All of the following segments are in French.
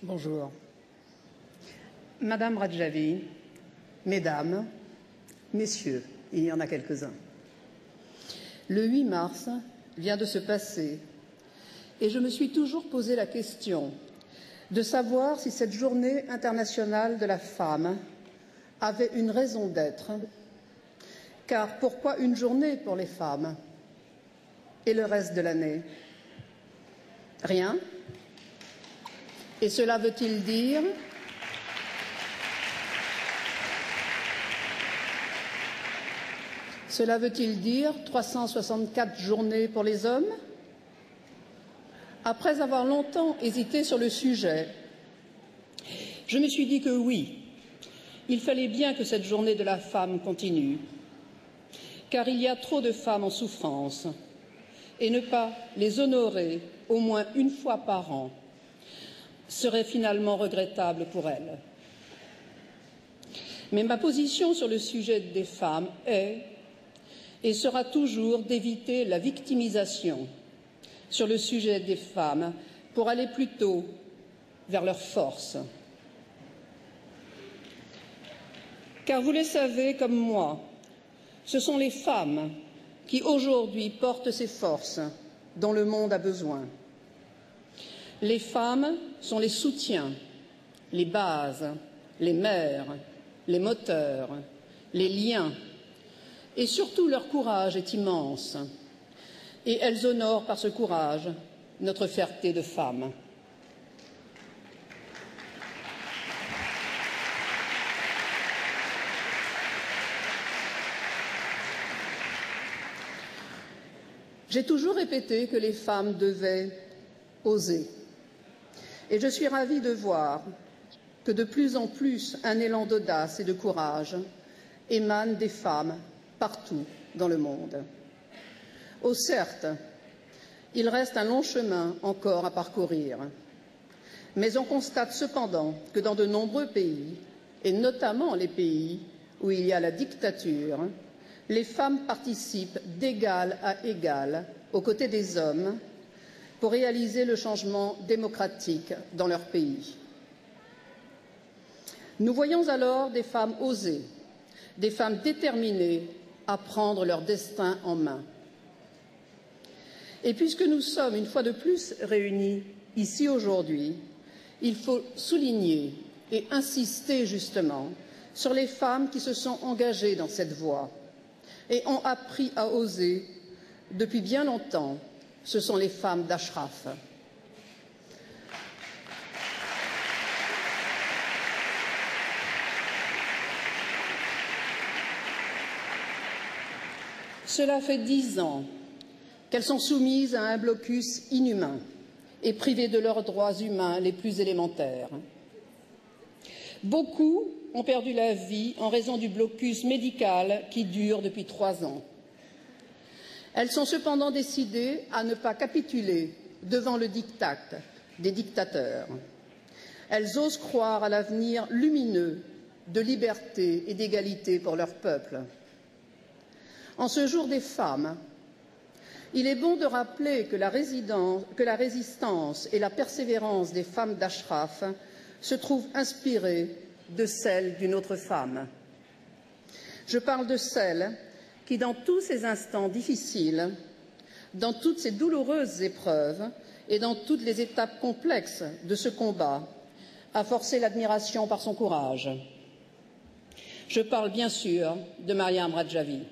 Bonjour. Madame Radjavi, Mesdames, Messieurs, il y en a quelques-uns. Le 8 mars vient de se passer et je me suis toujours posé la question de savoir si cette journée internationale de la femme avait une raison d'être. Car pourquoi une journée pour les femmes et le reste de l'année? Rien. Et cela veut-il dire Cela veut-il dire 364 journées pour les hommes? Après avoir longtemps hésité sur le sujet, je me suis dit que oui, il fallait bien que cette journée de la femme continue, car il y a trop de femmes en souffrance, et ne pas les honorer au moins une fois par an serait finalement regrettable pour elles. Mais ma position sur le sujet des femmes est et sera toujours d'éviter la victimisation sur le sujet des femmes pour aller plutôt vers leur force. Car vous le savez comme moi, ce sont les femmes qui aujourd'hui portent ces forces dont le monde a besoin. Les femmes sont les soutiens, les bases, les mères, les moteurs, les liens, et surtout leur courage est immense, et elles honorent par ce courage notre fierté de femme. J'ai toujours répété que les femmes devaient oser. Et je suis ravie de voir que de plus en plus un élan d'audace et de courage émane des femmes partout dans le monde. Oh certes, il reste un long chemin encore à parcourir, mais on constate cependant que dans de nombreux pays, et notamment les pays où il y a la dictature, les femmes participent d'égal à égal aux côtés des hommes pour réaliser le changement démocratique dans leur pays. Nous voyons alors des femmes osées, des femmes déterminées à prendre leur destin en main. Et puisque nous sommes une fois de plus réunis ici aujourd'hui, il faut souligner et insister justement sur les femmes qui se sont engagées dans cette voie et ont appris à oser depuis bien longtemps. Ce sont les femmes d'Ashraf. Cela fait 10 ans qu'elles sont soumises à un blocus inhumain et privées de leurs droits humains les plus élémentaires. Beaucoup ont perdu la vie en raison du blocus médical qui dure depuis 3 ans. Elles sont cependant décidées à ne pas capituler devant le diktat des dictateurs. Elles osent croire à l'avenir lumineux de liberté et d'égalité pour leur peuple. En ce jour des femmes, il est bon de rappeler que la résistance et la persévérance des femmes d'Ashraf se trouvent inspirées de celles d'une autre femme. Je parle de celle qui, dans tous ces instants difficiles, dans toutes ces douloureuses épreuves et dans toutes les étapes complexes de ce combat, a forcé l'admiration par son courage. Je parle bien sûr de Mariam Radjavi.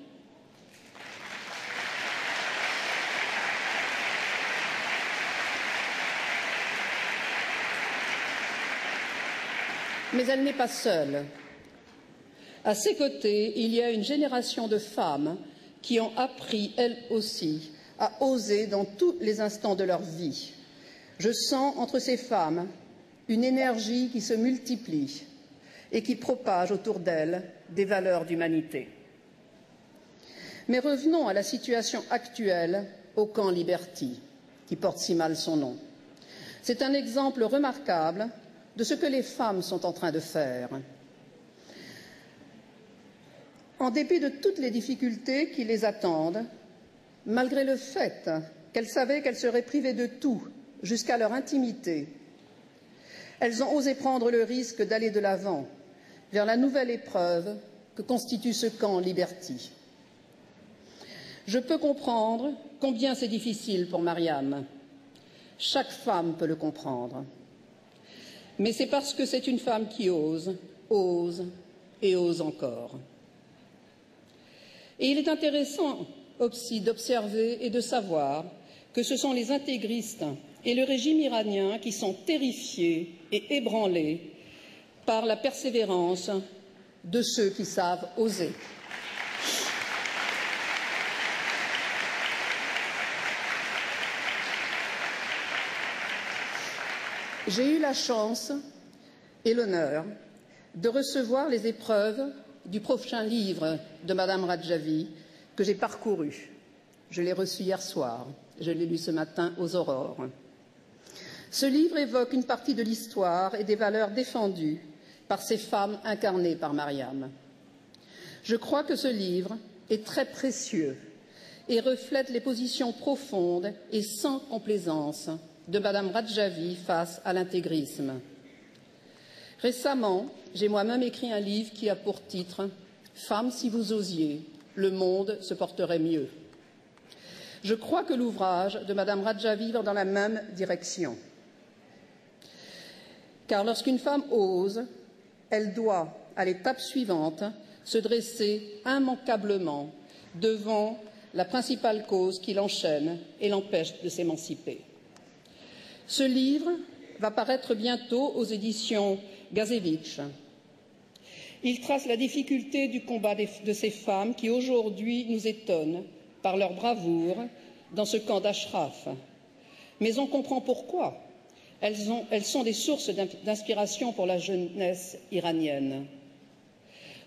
Mais elle n'est pas seule. À ses côtés, il y a une génération de femmes qui ont appris, elles aussi, à oser dans tous les instants de leur vie. Je sens entre ces femmes une énergie qui se multiplie et qui propage autour d'elles des valeurs d'humanité. Mais revenons à la situation actuelle au camp Liberty, qui porte si mal son nom. C'est un exemple remarquable de ce que les femmes sont en train de faire. En dépit de toutes les difficultés qui les attendent, malgré le fait qu'elles savaient qu'elles seraient privées de tout jusqu'à leur intimité, Elles ont osé prendre le risque d'aller de l'avant vers la nouvelle épreuve que constitue ce camp Liberty. Je peux comprendre combien c'est difficile pour Mariam. Chaque femme peut le comprendre. Mais c'est parce que c'est une femme qui ose, ose et ose encore. Et il est intéressant aussi d'observer et de savoir que ce sont les intégristes et le régime iranien qui sont terrifiés et ébranlés par la persévérance de ceux qui savent oser. J'ai eu la chance et l'honneur de recevoir les épreuves du prochain livre de Madame Radjavi que j'ai parcouru. Je l'ai reçu hier soir, je l'ai lu ce matin aux aurores. Ce livre évoque une partie de l'histoire et des valeurs défendues par ces femmes incarnées par Mariam. Je crois que ce livre est très précieux et reflète les positions profondes et sans complaisance de Madame Radjavi face à l'intégrisme. Récemment, j'ai moi-même écrit un livre qui a pour titre « Femmes, si vous osiez, le monde se porterait mieux ». Je crois que l'ouvrage de Madame Radjavi va dans la même direction. Car lorsqu'une femme ose, elle doit, à l'étape suivante, se dresser immanquablement devant la principale cause qui l'enchaîne et l'empêche de s'émanciper. Ce livre va paraître bientôt aux éditions Gazevitch. Il trace la difficulté du combat de ces femmes qui aujourd'hui nous étonnent par leur bravoure dans ce camp d'Ashraf. Mais on comprend pourquoi. Elles sont des sources d'inspiration pour la jeunesse iranienne.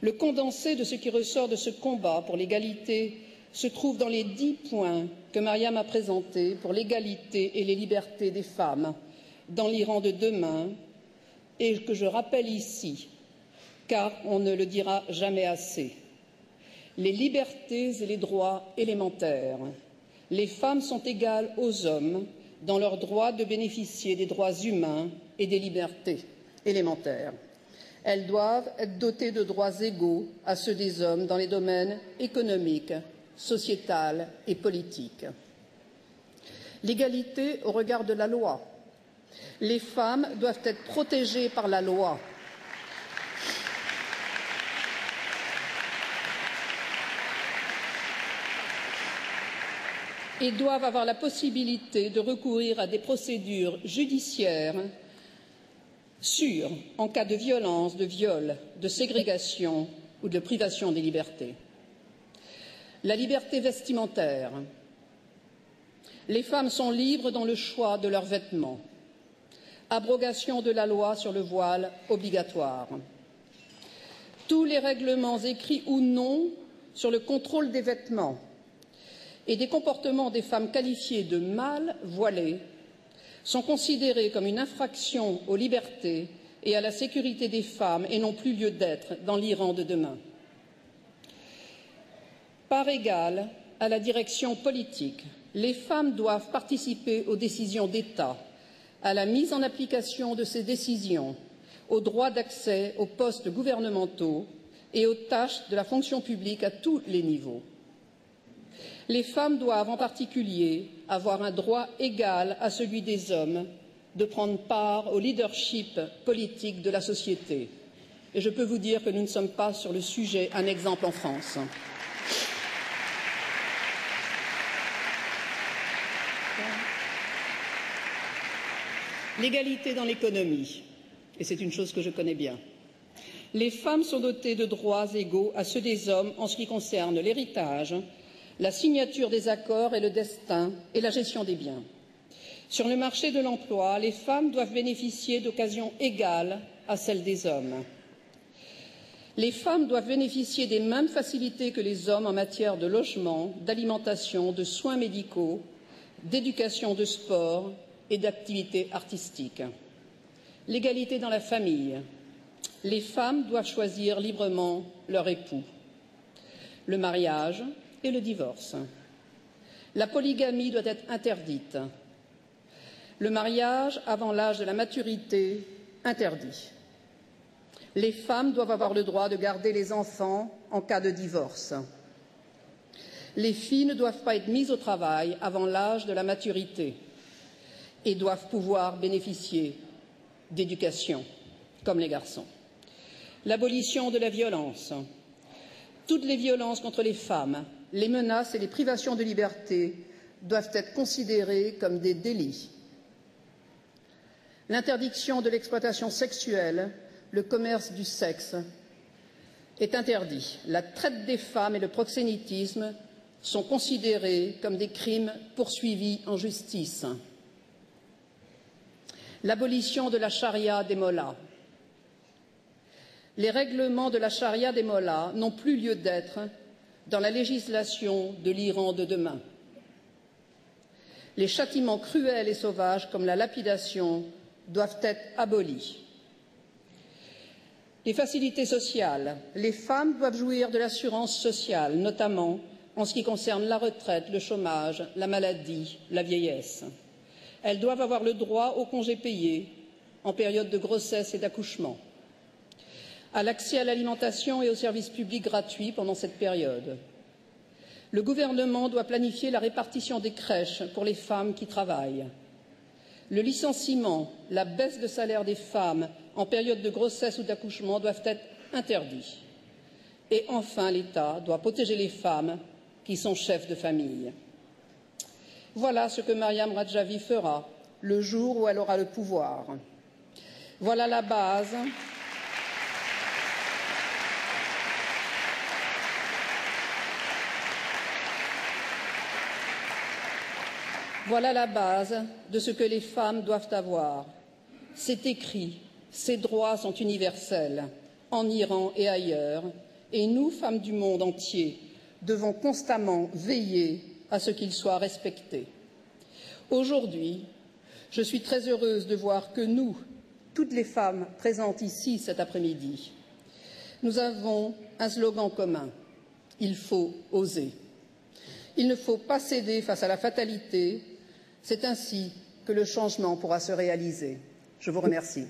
Le condensé de ce qui ressort de ce combat pour l'égalité se trouve dans les 10 points que Mariam a présentés pour l'égalité et les libertés des femmes dans l'Iran de demain et que je rappelle ici, car on ne le dira jamais assez. Les libertés et les droits élémentaires. Les femmes sont égales aux hommes dans leur droit de bénéficier des droits humains et des libertés élémentaires. Elles doivent être dotées de droits égaux à ceux des hommes dans les domaines économiques, sociétal et politique. L'égalité au regard de la loi. Les femmes doivent être protégées par la loi. Et doivent avoir la possibilité de recourir à des procédures judiciaires sûres en cas de violence, de viol, de ségrégation ou de privation des libertés. La liberté vestimentaire. Les femmes sont libres dans le choix de leurs vêtements. Abrogation de la loi sur le voile obligatoire. Tous les règlements écrits ou non sur le contrôle des vêtements et des comportements des femmes qualifiées de mal voilées sont considérés comme une infraction aux libertés et à la sécurité des femmes et n'ont plus lieu d'être dans l'Iran de demain. Part égale à la direction politique, les femmes doivent participer aux décisions d'État, à la mise en application de ces décisions, au droit d'accès aux postes gouvernementaux et aux tâches de la fonction publique à tous les niveaux. Les femmes doivent en particulier avoir un droit égal à celui des hommes de prendre part au leadership politique de la société. Et je peux vous dire que nous ne sommes pas sur le sujet un exemple en France. L'égalité dans l'économie, et c'est une chose que je connais bien. Les femmes sont dotées de droits égaux à ceux des hommes en ce qui concerne l'héritage, la signature des accords et le destin et la gestion des biens. Sur le marché de l'emploi, les femmes doivent bénéficier d'occasions égales à celles des hommes. Les femmes doivent bénéficier des mêmes facilités que les hommes en matière de logement, d'alimentation, de soins médicaux, d'éducation, de sport et d'activités artistiques. L'égalité dans la famille. Les femmes doivent choisir librement leur époux. Le mariage et le divorce. La polygamie doit être interdite. Le mariage avant l'âge de la maturité interdit. Les femmes doivent avoir le droit de garder les enfants en cas de divorce. Les filles ne doivent pas être mises au travail avant l'âge de la maturité et doivent pouvoir bénéficier d'éducation, comme les garçons. L'abolition de la violence. Toutes les violences contre les femmes, les menaces et les privations de liberté doivent être considérées comme des délits. L'interdiction de l'exploitation sexuelle, le commerce du sexe est interdit. La traite des femmes et le proxénétisme sont considérés comme des crimes poursuivis en justice. L'abolition de la charia des mollahs. Les règlements de la charia des mollahs n'ont plus lieu d'être dans la législation de l'Iran de demain. Les châtiments cruels et sauvages comme la lapidation doivent être abolis. Les facilités sociales. Les femmes doivent jouir de l'assurance sociale, notamment en ce qui concerne la retraite, le chômage, la maladie, la vieillesse. Elles doivent avoir le droit aux congés payés en période de grossesse et d'accouchement, à l'accès à l'alimentation et aux services publics gratuits pendant cette période. Le gouvernement doit planifier la répartition des crèches pour les femmes qui travaillent. Le licenciement, la baisse de salaire des femmes en période de grossesse ou d'accouchement doivent être interdits. Et enfin, l'État doit protéger les femmes qui sont chefs de famille. Voilà ce que Mariam Rajavi fera le jour où elle aura le pouvoir. Voilà la base. Voilà la base de ce que les femmes doivent avoir. C'est écrit, ces droits sont universels, en Iran et ailleurs, et nous, femmes du monde entier, devons constamment veiller à ce qu'ils soient respectés. Aujourd'hui, je suis très heureuse de voir que nous, toutes les femmes présentes ici cet après-midi, nous avons un slogan commun. Il faut oser. Il ne faut pas céder face à la fatalité. C'est ainsi que le changement pourra se réaliser. Je vous remercie.